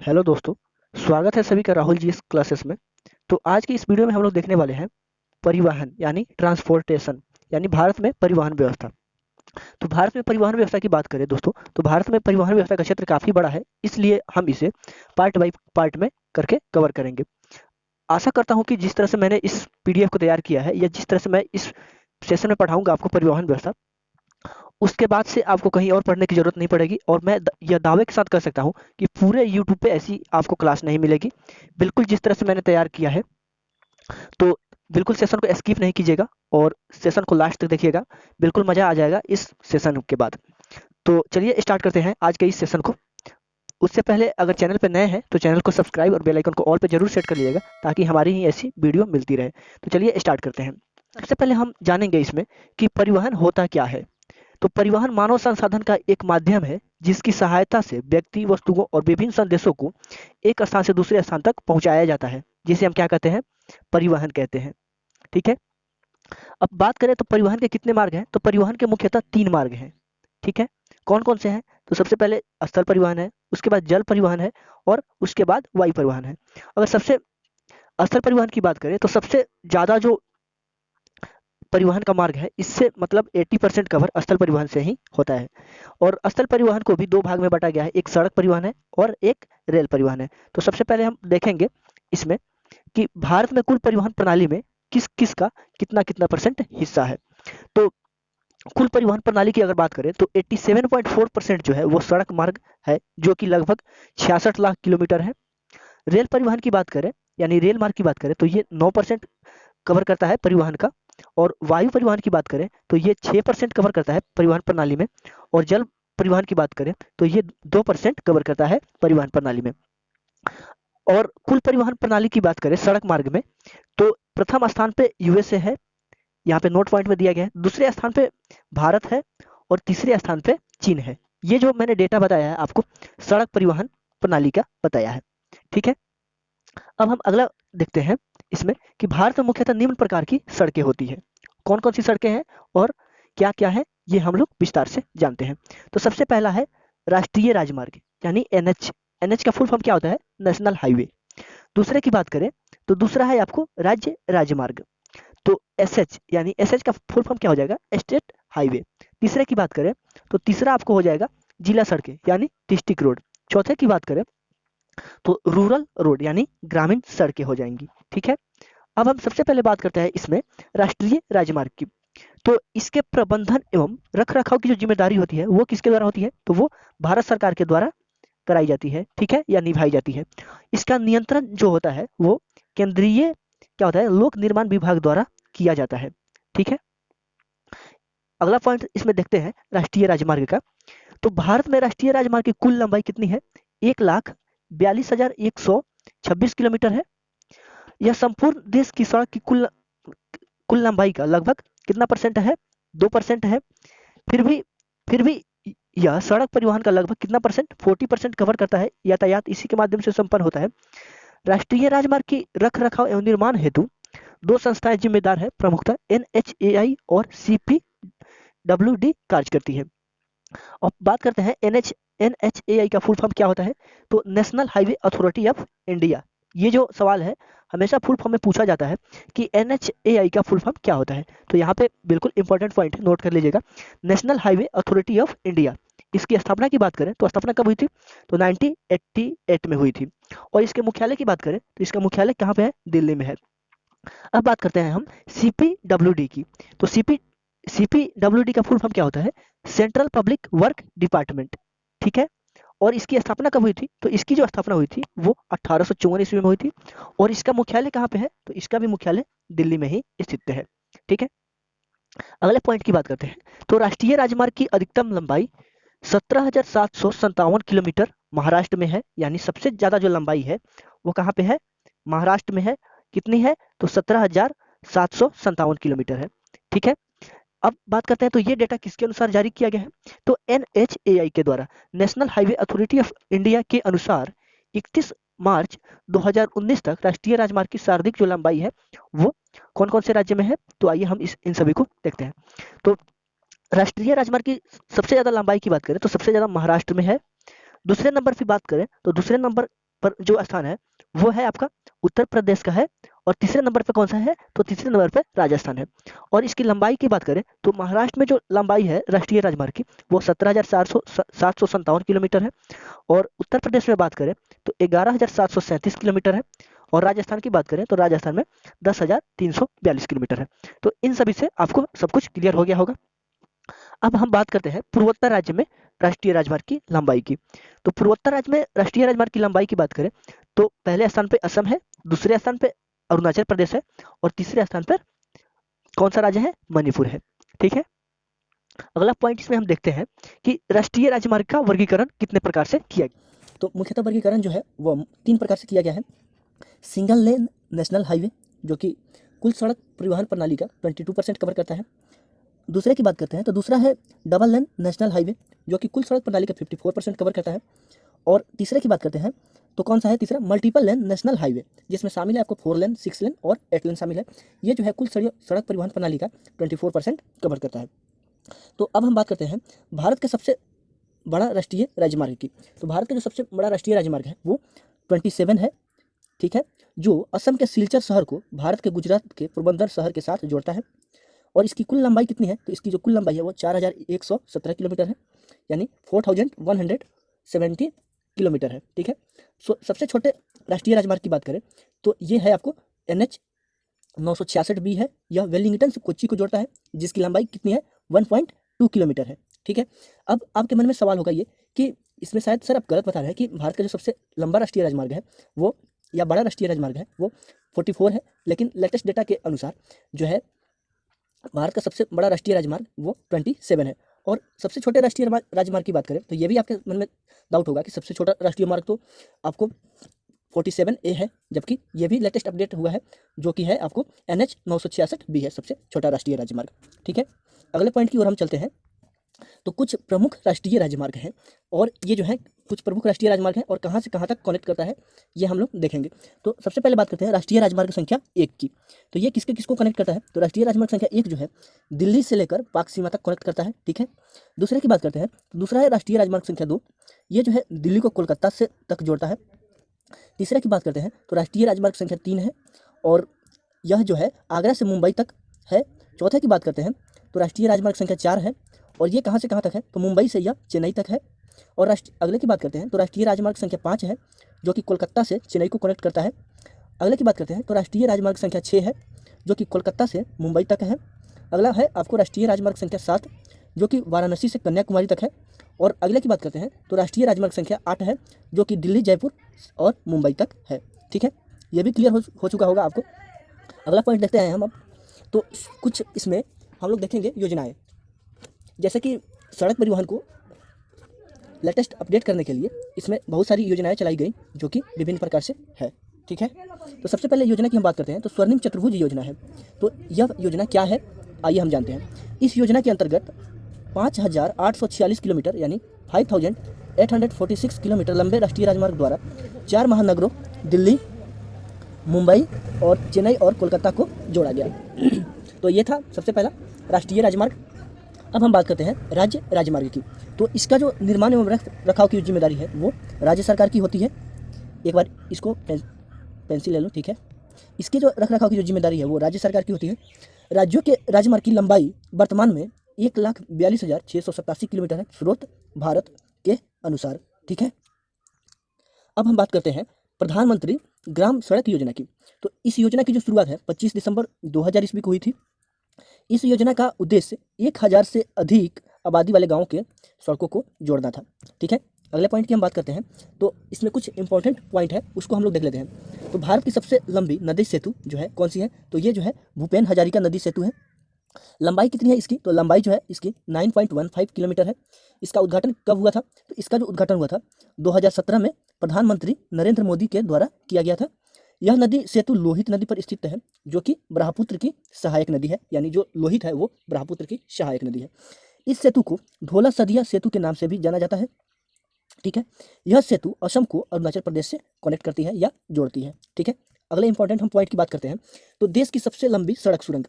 Hello दोस्तों, स्वागत है सभी का राहुल जी इस क्लासेस में। तो आज की इस वीडियो में हम लोग देखने वाले हैं परिवहन यानी ट्रांसपोर्टेशन यानी भारत में परिवहन व्यवस्था। तो भारत में परिवहन व्यवस्था की बात करें दोस्तों, तो भारत में परिवहन व्यवस्था का क्षेत्र काफ़ी बड़ा है, इसलिए हम इसे पार्ट बाई पार्ट में करके कवर करेंगे। आशा करता हूँ कि जिस तरह से मैंने इस पीडीएफ को तैयार किया है या जिस तरह से मैं इस सेशन में पढ़ाऊंगा आपको परिवहन व्यवस्था, उसके बाद से आपको कहीं और पढ़ने की ज़रूरत नहीं पड़ेगी और मैं यह दावे के साथ कर सकता हूँ कि पूरे यूट्यूब पे ऐसी आपको क्लास नहीं मिलेगी। बिल्कुल जिस तरह से मैंने तैयार किया है, तो बिल्कुल सेशन को स्किप नहीं कीजिएगा और सेशन को लास्ट तक देखिएगा। बिल्कुल मज़ा आ जाएगा इस सेशन के बाद। तो चलिए स्टार्ट करते हैं आज के इस सेशन को। उससे पहले अगर चैनल पे नए हैं तो चैनल को सब्सक्राइब और बेल आइकन को ऑल पे जरूर सेट कर लीजिएगा ताकि हमारी ही ऐसी वीडियो मिलती रहे। तो चलिए स्टार्ट करते हैं। सबसे पहले हम जानेंगे इसमें कि परिवहन होता क्या है। तो परिवहन मानव संसाधन का एक माध्यम है जिसकी सहायता से व्यक्ति, वस्तुओं और विभिन्न संदेशों को एक स्थान से दूसरे स्थान तक पहुंचाया जाता है, जिसे हम क्या कहते हैं, परिवहन कहते हैं। ठीक है। अब बात करें तो परिवहन के कितने मार्ग हैं, तो परिवहन के मुख्यतः 3 मार्ग हैं। ठीक है। कौन-कौन से हैं? तो सबसे पहले स्थल परिवहन है, उसके बाद जल परिवहन है और उसके बाद वायु परिवहन है। अगर सबसे स्थल परिवहन की बात करें तो सबसे ज़्यादा जो परिवहन का मार्ग है, इससे मतलब 80% कवर स्थल परिवहन से ही होता है। और स्थल परिवहन को भी 2 भाग में बाँटा गया है, एक सड़क परिवहन है और एक रेल परिवहन है। तो सबसे पहले हम देखेंगे इसमें कि भारत में कुल परिवहन प्रणाली में किस-किस का कितना-कितना परसेंट हिस्सा है। तो कुल परिवहन प्रणाली की अगर बात करें तो 87.4% जो है वो सड़क मार्ग है, जो कि लगभग 66 लाख किलोमीटर है। रेल परिवहन की बात करें यानी रेल मार्ग की बात करें तो ये 9% कवर करता है परिवहन का। और वायु परिवहन की बात करें तो ये 6% कवर करता है परिवहन प्रणाली में। और जल परिवहन की बात करें तो ये 2% कवर करता है परिवहन प्रणाली में। और कुल परिवहन प्रणाली की बात करें सड़क मार्ग में, तो प्रथम स्थान पे यूएसए है, यहाँ पे नोट पॉइंट में दिया गया है। दूसरे स्थान पे भारत है और तीसरे स्थान पे चीन है। ये जो मैंने डेटा बताया है आपको सड़क परिवहन प्रणाली का बताया है। ठीक है। अब हम अगला देखते हैं इसमें कि भारत में मुख्यतः निम्न प्रकार की सड़कें होती हैं। कौन-कौन सी सड़कें हैं और क्या-क्या है, ये हम लोग विस्तार से जानते हैं। तो सबसे पहला है राष्ट्रीय राजमार्ग यानी एनएच। एनएच का फुल फॉर्म क्या होता है? National highway. दूसरे की बात करें तो दूसरा है आपको राज्य राजमार्ग। तो एसएच यानी एसएच का फुल फॉर्म क्या हो जाएगा? State highway. तीसरे की बात करें तो तीसरा आपको हो जाएगा जिला सड़कें यानी डिस्ट्रिक्ट रोड। चौथे की बात करें तो रूरल रोड यानी ग्रामीण सड़कें हो जाएंगी। ठीक है। अब हम सबसे पहले बात करते हैं इसमें राष्ट्रीय राजमार्ग की। तो इसके प्रबंधन एवं रख रखाव की जो जिम्मेदारी होती है वो किसके द्वारा होती है? तो वो भारत सरकार के द्वारा कराई जाती है। ठीक है, या निभाई जाती है। इसका नियंत्रण जो होता है वो केंद्रीय क्या होता है, लोक निर्माण विभाग द्वारा किया जाता है। ठीक है। अगला पॉइंट इसमें देखते हैं राष्ट्रीय राजमार्ग का। तो भारत में राष्ट्रीय राजमार्ग की कुल लंबाई कितनी है? 1,42,126 किलोमीटर है। यह संपूर्ण देश की सड़क की कुल कुल लंबाई का लगभग कितना परसेंट है? 2% है। फिर भी फिर भी यह सड़क परिवहन का लगभग कितना परसेंट? 40% कवर करता है। यातायात इसी के माध्यम से संपन्न होता है। राष्ट्रीय राजमार्ग की रख रखाव एवं निर्माण हेतु 2 संस्थाएं जिम्मेदार है, प्रमुखतः एनएचएआई और सीपीडब्ल्यूडी कार्य करती है। अब बात करते हैं एनएचएआई का फुल फॉर्म क्या होता है? तो national highway authority of India. ये जो सवाल है हमेशा फुल फॉर्म में पूछा जाता है कि एनएचएआई का फुल फॉर्म क्या होता है। तो यहाँ पे बिल्कुल इंपॉर्टेंट पॉइंट नोट कर लीजिएगा, national highway authority of India. इसकी स्थापना की बात करें तो स्थापना कब हुई थी? तो 1988 में हुई थी। और इसके मुख्यालय की बात करें तो इसका मुख्यालय कहाँ पे है? दिल्ली में है। अब बात करते हैं हम सीपीडब्ल्यूडी की। तो सीपीडब्ल्यूडी का फुल फॉर्म क्या होता है? Central public work department. ठीक है। और इसकी स्थापना कब हुई थी? तो इसकी जो स्थापना हुई थी वो 1854 ईस्वी में हुई थी। और इसका मुख्यालय कहाँ पे है? तो इसका भी मुख्यालय दिल्ली में ही स्थित है। ठीक है। अगले पॉइंट की बात करते हैं। तो राष्ट्रीय राजमार्ग की अधिकतम लंबाई 17,757 किलोमीटर महाराष्ट्र में है, यानी सबसे ज्यादा जो लंबाई है वो कहाँ पे है? महाराष्ट्र में है। कितनी है? तो 17,757 किलोमीटर है। ठीक है। अब बात करते हैं तो ये डेटा किसके अनुसार जारी किया गया है? तो एनएचएआई के द्वारा, national highway authority of India के अनुसार 31 मार्च 2019 तक राष्ट्रीय राजमार्ग की सर्वाधिक जो लंबाई है वो कौन कौन से राज्य में है? तो आइए हम इन सभी को देखते हैं। तो राष्ट्रीय राजमार्ग की सबसे ज्यादा लंबाई की बात करें तो सबसे ज्यादा महाराष्ट्र में है। दूसरे नंबर की बात करें तो दूसरे नंबर पर जो स्थान है वो है आपका उत्तर प्रदेश का है। और तीसरे नंबर पे कौन सा है, तो तीसरे नंबर पे राजस्थान है। और इसकी लंबाई की बात करें तो महाराष्ट्र में जो लंबाई है राष्ट्रीय राजमार्ग की वो 17,757 किलोमीटर है। और उत्तर प्रदेश में बात करें तो 11,737 किलोमीटर है। और राजस्थान की बात करें तो राजस्थान में 10,342 किलोमीटर है। तो इन सभी से आपको सब कुछ क्लियर हो गया होगा। अब हम बात करते हैं पूर्वोत्तर राज्य में राष्ट्रीय राजमार्ग की लंबाई की। तो पूर्वोत्तर राज्य में राष्ट्रीय राजमार्ग की लंबाई की बात करें तो पहले स्थान पे असम है, दूसरे स्थान पे अरुणाचल प्रदेश है और तीसरे स्थान पर कौन सा राज्य है, मणिपुर है। ठीक है, अगला पॉइंट इसमें हम देखते हैं कि राष्ट्रीय राजमार्ग का वर्गीकरण कितने प्रकार से किया गया। तो मुख्यतः वर्गीकरण जो है वो 3 प्रकार से किया गया है। सिंगल लेन नेशनल हाईवे जो कि कुल सड़क परिवहन प्रणाली का 22% कवर करता है। दूसरे की बात करते हैं तो दूसरा है डबल लेन नेशनल हाईवे जो कि कुल सड़क प्रणाली का 54% कवर करता है। और तीसरे की बात करते हैं तो कौन सा है तीसरा, मल्टीपल लेन नेशनल हाईवे, जिसमें शामिल है आपको 4 लेन, 6 लेन और 8 लेन शामिल है। ये जो है कुल सड़क परिवहन प्रणाली का 24% कवर करता है। तो अब हम बात करते हैं भारत के सबसे बड़ा राष्ट्रीय राजमार्ग की। तो भारत का जो सबसे बड़ा राष्ट्रीय राजमार्ग है वो 27 है। ठीक है, जो असम के सिलचर शहर को भारत के गुजरात के पोरबंदर शहर के साथ जोड़ता है। और इसकी कुल लंबाई कितनी है, तो इसकी जो कुल लंबाई है वो 4,117 किलोमीटर है, यानी 4,170 किलोमीटर है। ठीक है, सबसे छोटे राष्ट्रीय राजमार्ग की बात करें तो ये है आपको NH 966B है। यह वेलिंगटन से कोच्चि को जोड़ता है, जिसकी लंबाई कितनी है, 1.2 किलोमीटर है। ठीक है, अब आपके मन में सवाल होगा ये कि इसमें शायद सर आप गलत बता रहे हैं कि भारत का जो सबसे लंबा राष्ट्रीय राजमार्ग है वो या बड़ा राष्ट्रीय राजमार्ग है वो 44 है, लेकिन लेटेस्ट डेटा के अनुसार जो है भारत का सबसे बड़ा राष्ट्रीय राजमार्ग वो 27 है। और सबसे छोटे राष्ट्रीय राजमार्ग की बात करें तो ये भी आपके मन में डाउट होगा कि सबसे छोटा राष्ट्रीय मार्ग तो आपको 47A है, जबकि ये भी लेटेस्ट अपडेट हुआ है जो कि है आपको NH 966B है, सबसे छोटा राष्ट्रीय राजमार्ग। ठीक है, अगले पॉइंट की ओर हम चलते हैं। तो कुछ प्रमुख राष्ट्रीय राजमार्ग हैं और ये जो है कुछ प्रमुख राष्ट्रीय राजमार्ग हैं और कहाँ से कहाँ तक कनेक्ट करता है ये हम लोग देखेंगे। तो सबसे पहले बात करते हैं राष्ट्रीय राजमार्ग संख्या 1 की। तो ये किसको कनेक्ट करता है, तो राष्ट्रीय राजमार्ग संख्या 1 जो है दिल्ली से लेकर पाक सीमा तक कनेक्ट करता है। ठीक है, दूसरे की बात करते हैं तो दूसरा है राष्ट्रीय राजमार्ग संख्या 2, ये जो है दिल्ली को कोलकाता से तक जोड़ता है। तीसरे की बात करते हैं तो राष्ट्रीय राजमार्ग संख्या 3 है और यह जो है आगरा से मुंबई तक है। चौथे की बात करते हैं तो राष्ट्रीय राजमार्ग संख्या 4 है और ये कहाँ से कहाँ तक है, तो मुंबई से यह चेन्नई तक है। और अगले की बात करते हैं तो राष्ट्रीय राजमार्ग संख्या 5 है जो कि कोलकाता से चेन्नई को कनेक्ट करता है। अगले की बात करते हैं तो राष्ट्रीय राजमार्ग संख्या 6 है जो कि कोलकाता से मुंबई तक है। अगला है आपको राष्ट्रीय राजमार्ग संख्या 7 जो कि वाराणसी से कन्याकुमारी तक है। और अगले की बात करते हैं तो राष्ट्रीय राजमार्ग संख्या 8 है जो कि दिल्ली, जयपुर और मुंबई तक है। ठीक है, ये भी क्लियर हो चुका होगा आपको। अगला पॉइंट देखते हैं हम अब। तो कुछ इसमें हम लोग देखेंगे योजनाएं, जैसे कि सड़क परिवहन को लेटेस्ट अपडेट करने के लिए इसमें बहुत सारी योजनाएं चलाई गई जो कि विभिन्न प्रकार से है। ठीक है, तो सबसे पहले योजना की हम बात करते हैं तो स्वर्णिम चतुर्भुज योजना है। तो यह योजना क्या है आइए हम जानते हैं। इस योजना के अंतर्गत 5,846 किलोमीटर यानी 5,846 किलोमीटर लंबे राष्ट्रीय राजमार्ग द्वारा 4 महानगरों दिल्ली, मुंबई और चेन्नई और कोलकाता को जोड़ा गया। तो ये था सबसे पहला राष्ट्रीय राजमार्ग। अब हम बात करते हैं राज्य राजमार्ग की। तो इसका जो निर्माण एवं रखरखाव की जिम्मेदारी है वो राज्य सरकार की होती है। एक बार इसको पेंसिल ले लो। ठीक है, इसकी जो रखरखाव की जो जिम्मेदारी है वो राज्य सरकार की होती है। राज्यों के राजमार्ग की लंबाई वर्तमान में 1,42,687 किलोमीटर है स्रोत भारत के अनुसार। ठीक है, अब हम बात करते हैं प्रधानमंत्री ग्राम सड़क योजना की। तो इस योजना की जो शुरुआत है 25 दिसंबर 2000 ईस्वी को हुई थी। इस योजना का उद्देश्य 1000 से अधिक आबादी वाले गांवों के सड़कों को जोड़ना था। ठीक है, अगले पॉइंट की हम बात करते हैं तो इसमें कुछ इंपॉर्टेंट पॉइंट है उसको हम लोग देख लेते हैं। तो भारत की सबसे लंबी नदी सेतु जो है कौन सी है, तो ये जो है भूपेन हजारिका नदी सेतु है। लंबाई कितनी है इसकी, तो लंबाई जो है इसकी 9.15 किलोमीटर है। इसका उद्घाटन कब हुआ था, तो इसका जो उद्घाटन हुआ था 2017 में प्रधानमंत्री नरेंद्र मोदी के द्वारा किया गया था। यह नदी सेतु लोहित नदी पर स्थित है जो कि ब्रह्मपुत्र की सहायक नदी है, यानी जो लोहित है वो ब्रह्मपुत्र की सहायक नदी है। इस सेतु को ढोला सदिया सेतु के नाम से भी जाना जाता है। ठीक है, यह सेतु असम को अरुणाचल प्रदेश से कनेक्ट करती है या जोड़ती है। ठीक है, अगले इंपॉर्टेंट हम पॉइंट की बात करते हैं तो देश की सबसे लंबी सड़क सुरंग।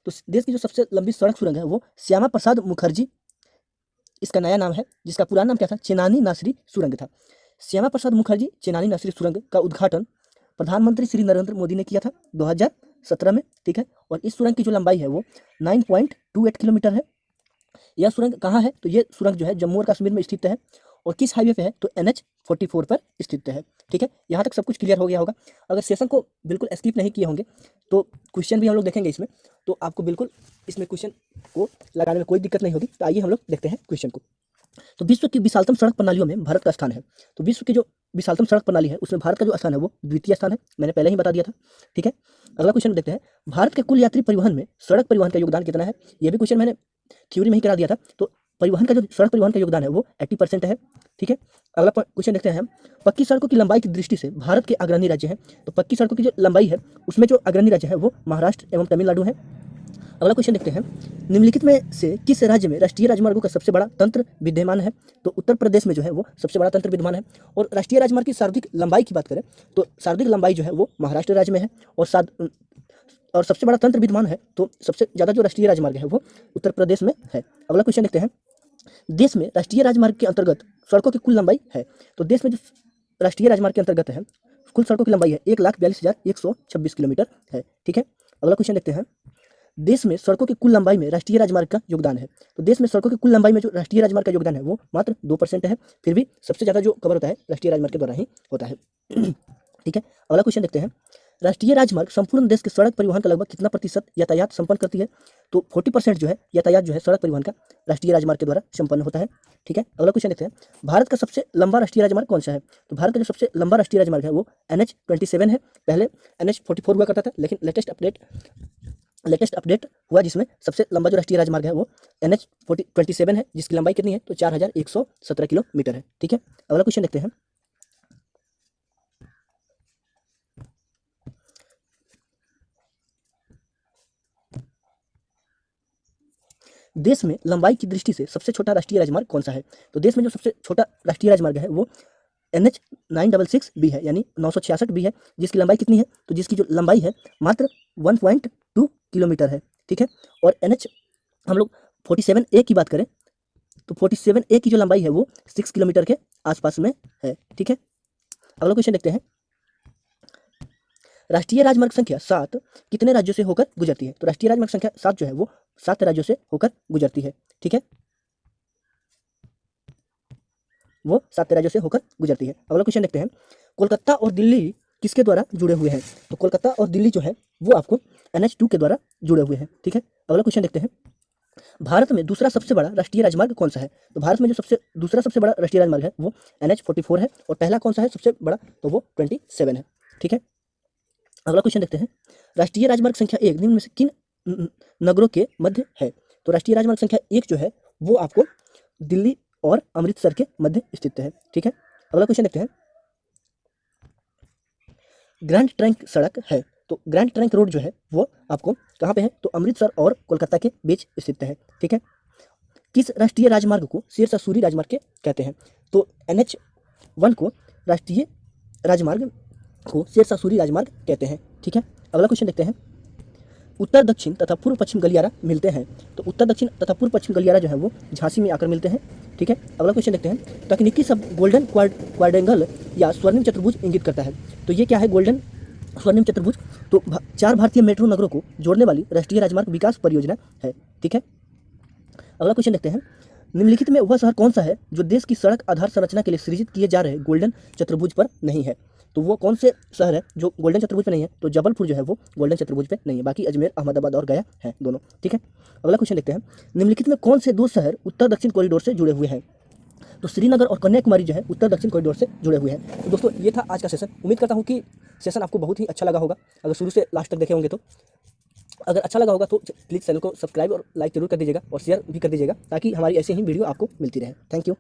तो देश की जो सबसे लंबी सड़क सुरंग है वो श्यामा प्रसाद मुखर्जी इसका नया नाम है, जिसका पुराना नाम क्या था, चेनानी नासरी सुरंग था। श्यामा प्रसाद मुखर्जी चेनानी नर्सरी सुरंग का उद्घाटन प्रधानमंत्री श्री नरेंद्र मोदी ने किया था 2017 में, ठीक है। और इस सुरंग की जो लंबाई है वो 9.28 किलोमीटर है। यह सुरंग कहाँ है? तो ये सुरंग जो है जम्मू और कश्मीर में स्थित है। और किस हाईवे पे है? तो NH44 पर स्थित है, ठीक है। यहाँ तक सब कुछ क्लियर हो गया होगा। अगर सेशन को बिल्कुल स्किप नहीं किए होंगे तो क्वेश्चन भी हम लोग देखेंगे इसमें, तो आपको बिल्कुल इसमें क्वेश्चन को लगाने में कोई दिक्कत नहीं होगी। तो आइए हम लोग देखते हैं क्वेश्चन को। तो विश्व की विशालतम सड़क प्रणालियों में भारत का स्थान है। तो विश्व की जो विशालतम सड़क प्रणाली है उसमें भारत का जो स्थान है वो द्वितीय स्थान है, मैंने पहले ही बता दिया था, ठीक है। अगला क्वेश्चन देखते हैं, भारत के कुल यात्री परिवहन में सड़क परिवहन का योगदान कितना है? ये भी क्वेश्चन मैंने थ्योरी में ही करा दिया था। तो परिवहन का जो सड़क परिवहन का योगदान है वो 80% है, ठीक है। अगला क्वेश्चन देखते हैं हम, पक्की सड़कों की लंबाई की दृष्टि से भारत के अग्रणी राज्य हैं। तो पक्की सड़कों की जो लंबाई है उसमें जो अग्रणी राज्य है वो महाराष्ट्र एवं तमिलनाडु है। अगला क्वेश्चन देखते हैं, निम्नलिखित में से किस राज्य में राष्ट्रीय राजमार्गों का सबसे बड़ा तंत्र विद्यमान है? तो उत्तर प्रदेश में जो है वो सबसे बड़ा तंत्र विद्यमान है। और राष्ट्रीय राजमार्ग की सर्वाधिक लंबाई की बात करें तो सर्वाधिक लंबाई जो है वो महाराष्ट्र राज्य में है। और सबसे बड़ा तंत्र विद्यमान है तो सबसे ज़्यादा जो राष्ट्रीय राजमार्ग है वो उत्तर प्रदेश में है। अगला क्वेश्चन देखते हैं, देश में राष्ट्रीय राजमार्ग के अंतर्गत सड़कों की कुल लंबाई है। तो देश में जो राष्ट्रीय राजमार्ग के अंतर्गत है कुल सड़कों की लंबाई है 1,42,126 किलोमीटर है, ठीक है। अगला क्वेश्चन देखते हैं, देश में सड़कों की कुल लंबाई में राष्ट्रीय राजमार्ग का योगदान है। तो देश में सड़कों की कुल लंबाई में जो राष्ट्रीय राजमार्ग का योगदान है वो मात्र 2% है। फिर भी सबसे ज़्यादा जो कवर होता है राष्ट्रीय राजमार्ग के द्वारा ही होता है, ठीक है। अगला क्वेश्चन देखते हैं, राष्ट्रीय राजमार्ग संपूर्ण देश के सड़क परिवहन का लगभग कितना प्रतिशत यातायात संपन्न करती है? तो 40% जो है यातायात जो है सड़क परिवहन का राष्ट्रीय राजमार्ग के द्वारा संपन्न होता है, ठीक है। अगला क्वेश्चन देखते हैं, भारत का सबसे लंबा राष्ट्रीय राजमार्ग कौन सा है? तो भारत का जो सबसे लंबा राष्ट्रीय राजमार्ग है वो NH27 है। पहले NH44 हुआ करता था, लेकिन लेटेस्ट अपडेट हुआ जिसमें सबसे लंबा जो राष्ट्रीय राजमार्ग है वो NH27 है, जिसकी लंबाई कितनी है? तो 4117 किलोमीटर है, ठीक है। अगला क्वेश्चन देखते हैं, देश में लंबाई की दृष्टि से सबसे छोटा राष्ट्रीय राजमार्ग कौन सा है? तो देश में जो सबसे छोटा राष्ट्रीय राजमार्ग है वो NH966B है, यानी 966B है, जिसकी लंबाई कितनी है? तो जिसकी जो लंबाई है मात्र 1.2 किलोमीटर है, ठीक है। और NH हम लोग 47A की बात करें तो 47A की जो लंबाई है वो 6 किलोमीटर के आसपास में है, ठीक है। अगला क्वेश्चन देखते हैं, राष्ट्रीय राजमार्ग संख्या 7 कितने राज्यों से होकर गुजरती है? तो राष्ट्रीय राजमार्ग संख्या 7 जो है वो 7 राज्यों से होकर गुजरती है, ठीक है। वो 7 राज्यों से होकर गुजरती है। अगला क्वेश्चन देखते हैं, कोलकाता और दिल्ली किसके द्वारा जुड़े हुए हैं? तो कोलकाता और दिल्ली जो है वो आपको NH2 के द्वारा जुड़े हुए हैं, ठीक है। अगला क्वेश्चन देखते हैं, भारत में दूसरा सबसे बड़ा राष्ट्रीय राजमार्ग कौन सा है? तो भारत में जो दूसरा सबसे बड़ा राष्ट्रीय राजमार्ग है वो NH44 है। और पहला कौन सा है सबसे बड़ा? तो वो 27 है, ठीक है। अगला क्वेश्चन देखते हैं, राष्ट्रीय राजमार्ग संख्या 1 निम्न में से किन नगरों के मध्य है? तो राष्ट्रीय राजमार्ग संख्या 1 जो है वो आपको दिल्ली और अमृतसर के मध्य स्थित है, ठीक है। अगला क्वेश्चन देखते हैं, ग्रैंड ट्रंक सड़क है। तो ग्रैंड ट्रंक रोड जो है वो आपको कहाँ पे है? तो अमृतसर और कोलकाता के बीच स्थित है, ठीक है। किस राष्ट्रीय राजमार्ग को शेरशाह सूरी राजमार्ग के कहते हैं? तो NH1 को राष्ट्रीय राजमार्ग को शेरशाह सूरी राजमार्ग कहते हैं, ठीक है। अगला क्वेश्चन देखते हैं, उत्तर दक्षिण तथा पूर्व पश्चिम गलियारा मिलते हैं। तो उत्तर दक्षिण तथा पूर्व पश्चिम गलियारा जो है वो झांसी में आकर मिलते हैं, ठीक है। अगला क्वेश्चन देखते हैं, तकनीकी शब्द गोल्डन क्वाड्रेंगल या स्वर्णिम चतुर्भुज इंगित करता है। तो ये क्या है गोल्डन स्वर्णिम चतुर्भुज? तो 4 भारतीय मेट्रो नगरों को जोड़ने वाली राष्ट्रीय राजमार्ग विकास परियोजना है, ठीक है। अगला क्वेश्चन देखते हैं, निम्नलिखित में वह शहर कौन सा है जो देश की सड़क आधार संरचना के लिए सृजित किए जा रहे गोल्डन चतुर्भुज पर नहीं है? तो वो कौन से शहर है जो गोल्डन चतुर्भुज पे नहीं है? तो जबलपुर जो है वो गोल्डन चतुर्भुज पे नहीं है, बाकी अजमेर, अहमदाबाद और गया है दोनों, ठीक है। अगला क्वेश्चन देखते हैं, निम्नलिखित में कौन से 2 शहर उत्तर दक्षिण कॉरिडोर से जुड़े हुए हैं? तो श्रीनगर और कन्याकुमारी जो है उत्तर दक्षिण कॉरिडोर से जुड़े हुए हैं। तो दोस्तों ये था आज का सेशन। उम्मीद करता हूँ कि सेशन आपको बहुत ही अच्छा लगा होगा, अगर शुरू से लास्ट तक देखे होंगे तो। अगर अच्छा लगा होगा तो प्लीज़ चैनल को सब्सक्राइब और लाइक जरूर कर दीजिएगा और शेयर भी कर दीजिएगा, ताकि हमारी ऐसे ही वीडियो आपको मिलती रहे। Thank you.